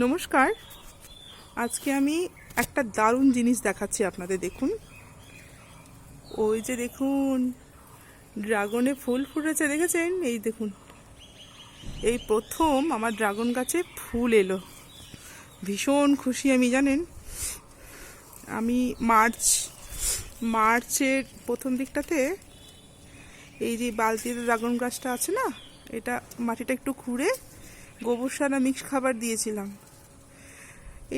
নমস্কার। আজকে আমি একটা দারুণ জিনিস দেখাচ্ছি আপনাদের। দেখুন, ওই যে দেখুন, ড্রাগনে ফুল ফুটেছে, দেখেছেন? এই দেখুন, এই প্রথম আমার ড্রাগন গাছে ফুল এলো। ভীষণ খুশি আমি, জানেন। আমি মার্চের প্রথম দিকটাতে এই যে বালতিতে ড্রাগন গাছটা আছে না, এটা মাটিটা একটু খুঁড়ে গোবর সার মিক্স খাবার দিয়েছিলাম।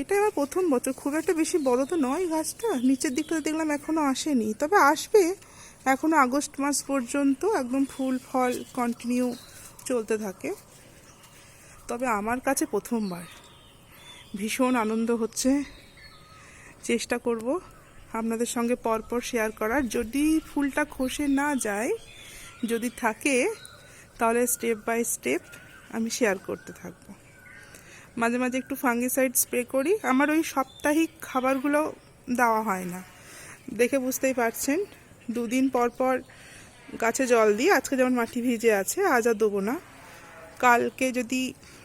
এটা আমার প্রথম বছর, খুব একটা বেশি বড় তো নয় গাছটা। নিচের দিকটা দেখলাম এখনো আসেনি, তবে আসবে। এখনো আগস্ট মাস পর্যন্ত একদম ফুল ফল কন্টিনিউ চলতে থাকে। তবে আমার কাছে প্রথমবার, ভীষণ আনন্দ হচ্ছে। চেষ্টা করব আপনাদের সঙ্গে পরপর শেয়ার করার। যদি ফুলটা খসে না যায়, যদি থাকে, তাহলে স্টেপ বাই স্টেপ আমি শেয়ার করতে থাকবো। মাঝে মাঝে একটু ফাঙ্গিসাইড স্প্রে করি। আমার ওই সাপ্তাহিক খাবারগুলো দেওয়া হয় না, দেখে বুঝতেই পারছেন। 2 দিন পর পর গাছে জল দিই। আজকে যেমন মাটি ভিজে আছে, আজ আর দেবো না। কালকে যদি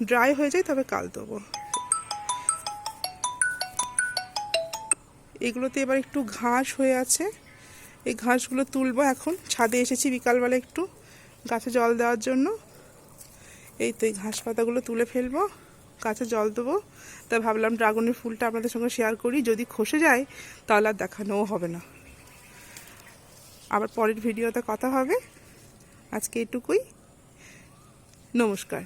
ড্রাই হয়ে যায় তবে কাল দেবো। এগুলোতে এবার একটু ঘাস হয়ে আছে, এই ঘাসগুলো তুলবো। এখন ছাদে এসেছি বিকালবেলা একটু গাছে জল দেওয়ার জন্য। এই তো এই ঘাস পাতাগুলো তুলে ফেলবো, গাছে জল দেবো। তাই ভাবলাম ড্রাগনের ফুলটা আপনাদের সঙ্গে শেয়ার করি। যদি খসে যায় তাহলে আর দেখানোও হবে না। আবার পরের ভিডিওতে কথা হবে। আজকে এটুকুই। নমস্কার।